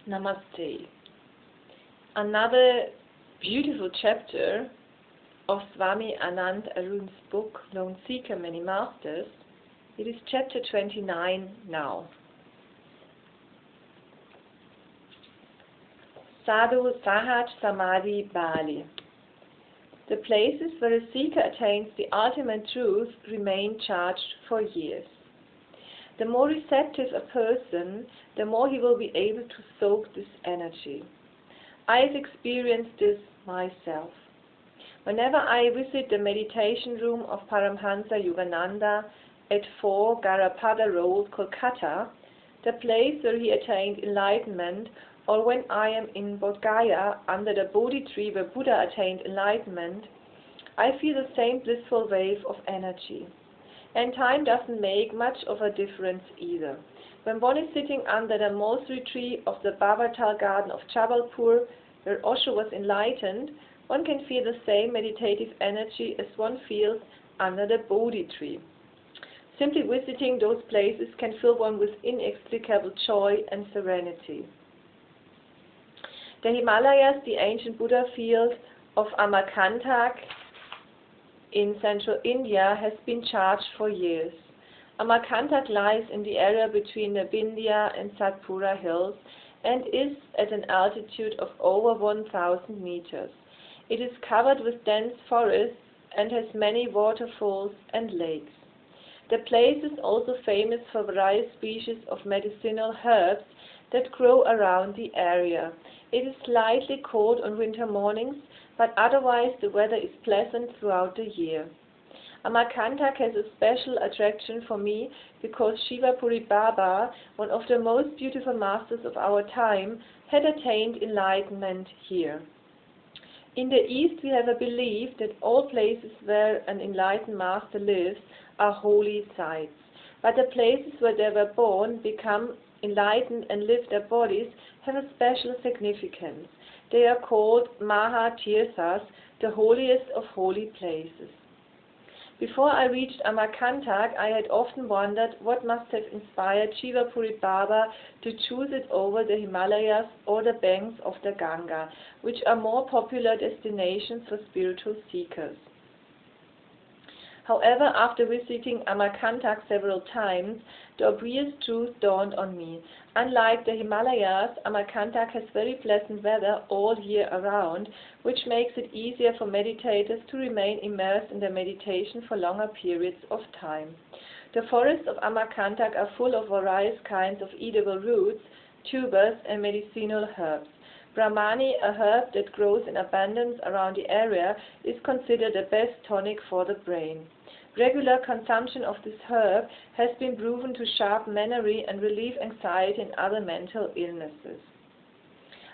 Namaste. Another beautiful chapter of Swami Anand Arun's book, Lone Seeker, Many Masters. It is chapter 29 now. Sadho Sahaj Samadhi Bhali. The places where a seeker attains the ultimate truth remain charged for years. The more receptive a person, the more he will be able to soak this energy. I have experienced this myself. Whenever I visit the meditation room of Paramhansa Yogananda at 4 Garapada Road, Kolkata, the place where he attained enlightenment, or when I am in Bodh Gaya under the Bodhi tree where Buddha attained enlightenment, I feel the same blissful wave of energy. And time doesn't make much of a difference either. When one is sitting under the mulberry tree of the Bhavartal garden of Jabalpur, where Osho was enlightened, one can feel the same meditative energy as one feels under the Bodhi tree. Simply visiting those places can fill one with inexplicable joy and serenity. The Himalayas, the ancient Buddha field of Amarkantak in central India, has been charged for years. Amarkantak lies in the area between the Vindhya and Satpura hills and is at an altitude of over 1,000 meters. It is covered with dense forests and has many waterfalls and lakes. The place is also famous for various species of medicinal herbs that grow around the area. It is slightly cold on winter mornings, but otherwise the weather is pleasant throughout the year. Amarkantak has a special attraction for me because Shivapuri Baba, one of the most beautiful masters of our time, had attained enlightenment here. In the East we have a belief that all places where an enlightened master lives are holy sites, but the places where they were born, become enlightened and live their bodies have a special significance. They are called Maha Tirthas, the holiest of holy places. Before I reached Amarkantak, I had often wondered what must have inspired Shivapuri Baba to choose it over the Himalayas or the banks of the Ganga, which are more popular destinations for spiritual seekers. However, after visiting Amarkantak several times, the obvious truth dawned on me. Unlike the Himalayas, Amarkantak has very pleasant weather all year around, which makes it easier for meditators to remain immersed in their meditation for longer periods of time. The forests of Amarkantak are full of various kinds of edible roots, tubers, and medicinal herbs. Brahmani, a herb that grows in abundance around the area, is considered the best tonic for the brain. Regular consumption of this herb has been proven to sharpen memory and relieve anxiety and other mental illnesses.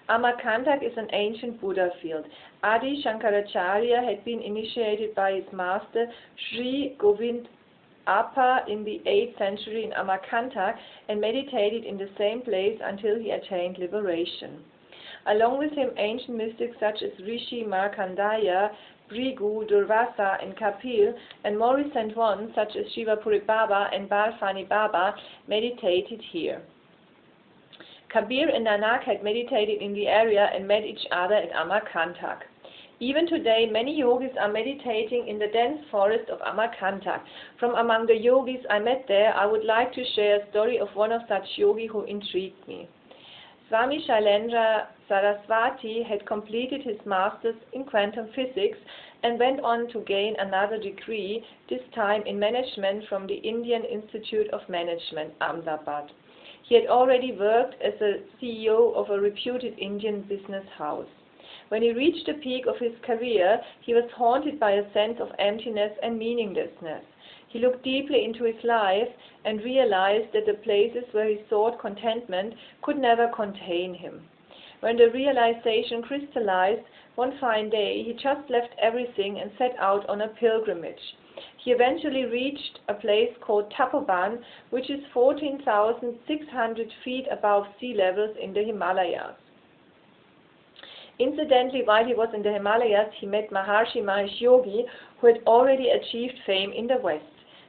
Amarkantak is an ancient Buddha field. Adi Shankaracharya had been initiated by his master Sri Govind Appa in the 8th century in Amarkantak and meditated in the same place until he attained liberation. Along with him, ancient mystics such as Rishi Markandeya, Brigu, Durvasa, and Kapil, and more recent ones such as Shivapuri Baba and Balfani Baba meditated here. Kabir and Nanak had meditated in the area and met each other at Amarkantak. Even today, many yogis are meditating in the dense forest of Amarkantak. From among the yogis I met there, I would like to share a story of one of such yogis who intrigued me. Swami Shailendra Saraswati had completed his master's in quantum physics and went on to gain another degree, this time in management from the Indian Institute of Management, Ahmedabad. He had already worked as a CEO of a reputed Indian business house. When he reached the peak of his career, he was haunted by a sense of emptiness and meaninglessness. He looked deeply into his life and realized that the places where he sought contentment could never contain him. When the realization crystallized, one fine day he just left everything and set out on a pilgrimage. He eventually reached a place called Tapoban, which is 14,600 feet above sea levels in the Himalayas. Incidentally, while he was in the Himalayas, he met Maharshi Mahesh Yogi, who had already achieved fame in the West.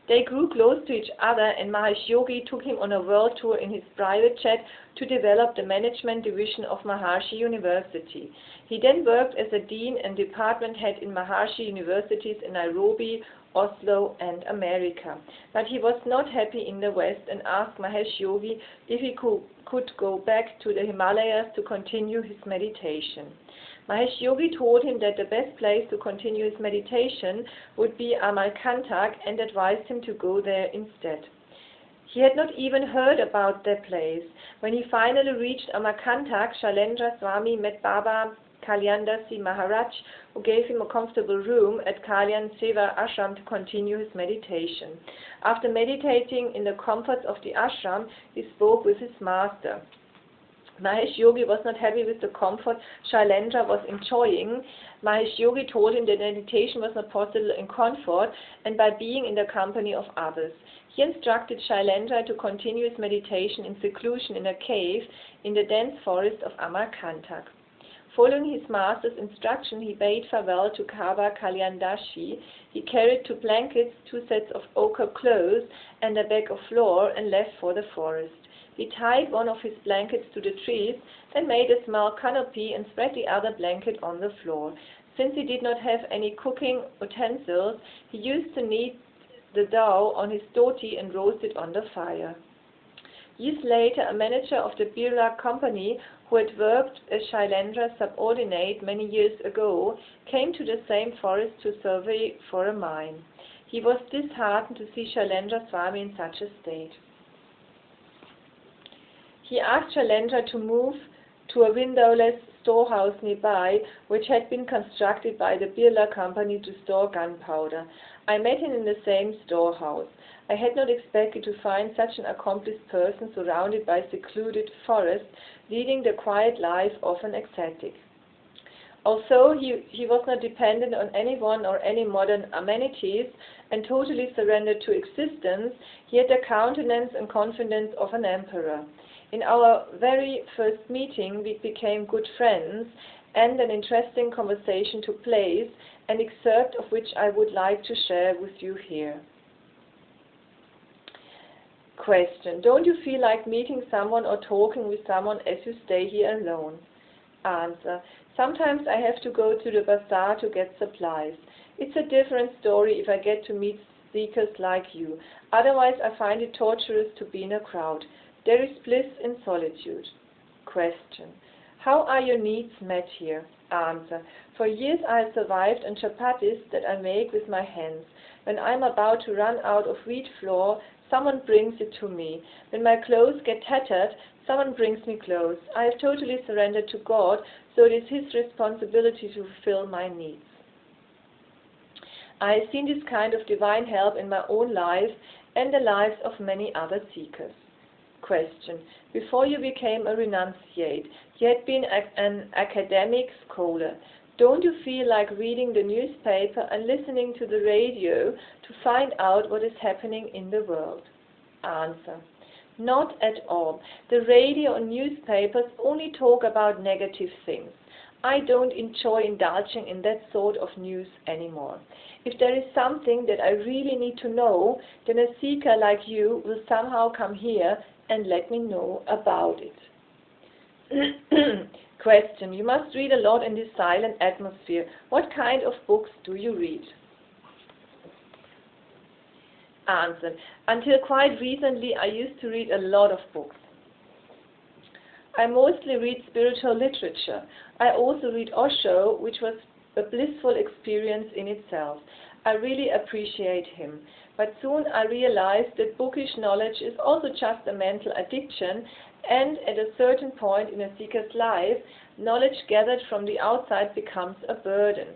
They grew close to each other, and Mahesh Yogi took him on a world tour in his private jet to develop the management division of Maharishi University. He then worked as a dean and department head in Maharishi universities in Nairobi, Oslo, and America. But he was not happy in the West and asked Mahesh Yogi if he could go back to the Himalayas to continue his meditation. Mahesh Yogi told him that the best place to continue his meditation would be Amarkantak and advised him to go there instead. He had not even heard about that place. When he finally reached Amarkantak, Shailendra Swami met Baba Kalyandasi Maharaj, who gave him a comfortable room at Kalyan Seva Ashram to continue his meditation. After meditating in the comforts of the ashram, he spoke with his master. Mahesh Yogi was not happy with the comfort Shailendra was enjoying. Mahesh Yogi told him that meditation was not possible in comfort and by being in the company of others. He instructed Shailendra to continue his meditation in seclusion in a cave in the dense forest of Amarkantak. Following his master's instruction, he bade farewell to Baba Kalyandashi. He carried 2 blankets, 2 sets of ochre clothes, and a bag of flour and left for the forest. He tied one of his blankets to the trees, then made a small canopy and spread the other blanket on the floor. Since he did not have any cooking utensils, he used to knead the dough on his dhoti and roast it on the fire. Years later, a manager of the Birla company, who had worked as Shailendra's subordinate many years ago, came to the same forest to survey for a mine. He was disheartened to see Shailendra Swami in such a state. He asked Shailendra to move to a windowless storehouse nearby, which had been constructed by the Birla company to store gunpowder. I met him in the same storehouse. I had not expected to find such an accomplished person surrounded by secluded forest, leading the quiet life of an ascetic. Although he was not dependent on anyone or any modern amenities and totally surrendered to existence, he had the countenance and confidence of an emperor. In our very first meeting, we became good friends, and an interesting conversation took place, an excerpt of which I would like to share with you here. Question: don't you feel like meeting someone or talking with someone as you stay here alone? Answer: sometimes I have to go to the bazaar to get supplies. It's a different story if I get to meet seekers like you. Otherwise, I find it torturous to be in a crowd. There is bliss in solitude. Question: how are your needs met here? Answer: for years I have survived on chapatis that I make with my hands. When I am about to run out of wheat flour, someone brings it to me. When my clothes get tattered, someone brings me clothes. I have totally surrendered to God, so it is His responsibility to fulfill my needs. I have seen this kind of divine help in my own life and the lives of many other seekers. Question: before you became a renunciate, you had been an academic scholar. Don't you feel like reading the newspaper and listening to the radio to find out what is happening in the world? Answer: not at all. The radio and newspapers only talk about negative things. I don't enjoy indulging in that sort of news anymore. If there is something that I really need to know, then a seeker like you will somehow come here and let me know about it. Question: you must read a lot in this silent atmosphere. What kind of books do you read? Answer: until quite recently I used to read a lot of books. I mostly read spiritual literature. I also read Osho, which was a blissful experience in itself. I really appreciate him. But soon I realized that bookish knowledge is also just a mental addiction, and at a certain point in a seeker's life, knowledge gathered from the outside becomes a burden.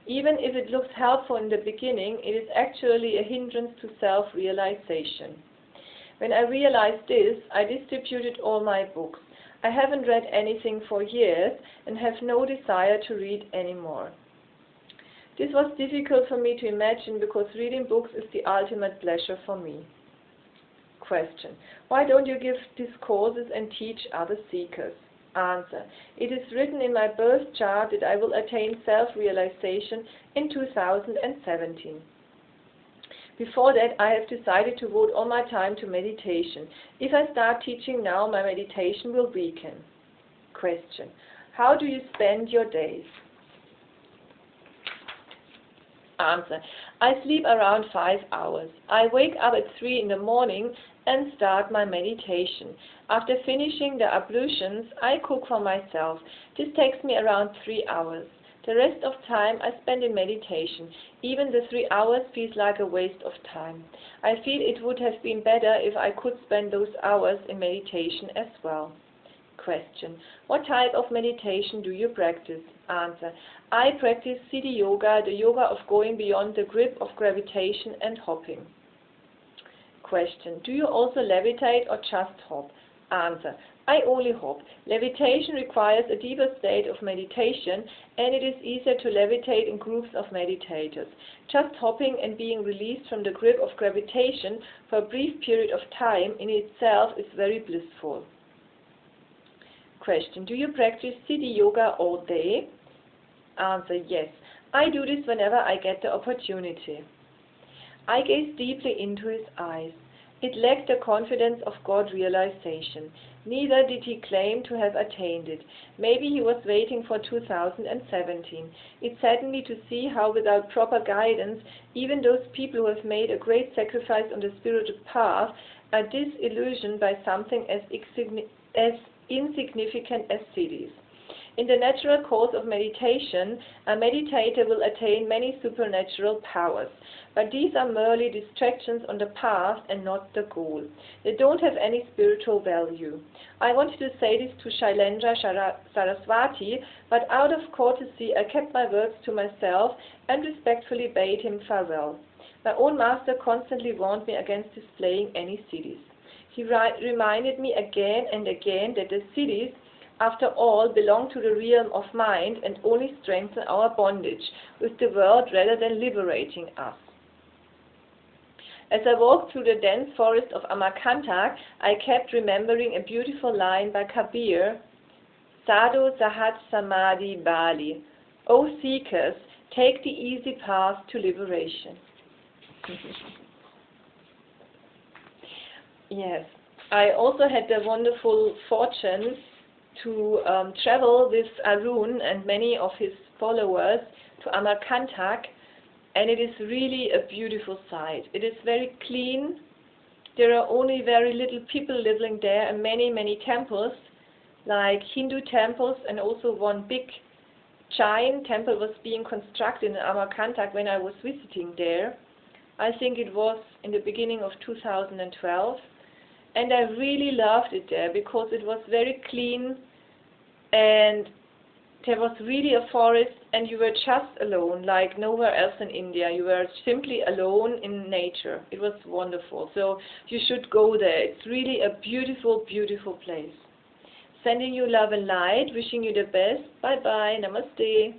Even if it looks helpful in the beginning, it is actually a hindrance to self-realization. When I realized this, I distributed all my books. I haven't read anything for years and have no desire to read anymore. This was difficult for me to imagine because reading books is the ultimate pleasure for me. Question: why don't you give discourses and teach other seekers? Answer: it is written in my birth chart that I will attain self-realization in 2017. Before that, I have decided to devote all my time to meditation. If I start teaching now, my meditation will weaken. Question. How do you spend your days? Answer. I sleep around 5 hours. I wake up at 3 in the morning and start my meditation. After finishing the ablutions, I cook for myself. This takes me around 3 hours. The rest of time I spend in meditation. Even the 3 hours feels like a waste of time. I feel it would have been better if I could spend those hours in meditation as well. Question. What type of meditation do you practice? Answer. I practice Siddhi Yoga, the yoga of going beyond the grip of gravitation and hopping. Question. Do you also levitate or just hop? Answer. I only hop. Levitation requires a deeper state of meditation, and it is easier to levitate in groups of meditators. Just hopping and being released from the grip of gravitation for a brief period of time in itself is very blissful. Question. Do you practice Siddhi Yoga all day? Answer. Yes. I do this whenever I get the opportunity. I gaze deeply into his eyes. It lacked the confidence of God realization. Neither did he claim to have attained it. Maybe he was waiting for 2017. It saddened me to see how without proper guidance, even those people who have made a great sacrifice on the spiritual path are disillusioned by something as insignificant as cities. In the natural course of meditation, a meditator will attain many supernatural powers, but these are merely distractions on the path and not the goal. They don't have any spiritual value. I wanted to say this to Shailendra Saraswati, but out of courtesy I kept my words to myself and respectfully bade him farewell. My own master constantly warned me against displaying any cities. He reminded me again and again that the cities, after all, belong to the realm of mind and only strengthen our bondage with the world rather than liberating us. As I walked through the dense forest of Amarkantak, I kept remembering a beautiful line by Kabir, Sadho Sahaj Samadhi Bhali. O seekers, take the easy path to liberation. Yes, I also had the wonderful fortune to travel with Arun and many of his followers to Amarkantak, and it is really a beautiful sight. It is very clean. There are only very little people living there, and many temples, like Hindu temples, and also one big giant temple was being constructed in Amarkantak when I was visiting there. I think it was in the beginning of 2012. And I really loved it there because it was very clean and there was really a forest and you were just alone, like nowhere else in India. You were simply alone in nature. It was wonderful. So you should go there. It's really a beautiful, beautiful place. Sending you love and light, wishing you the best. Bye-bye. Namaste.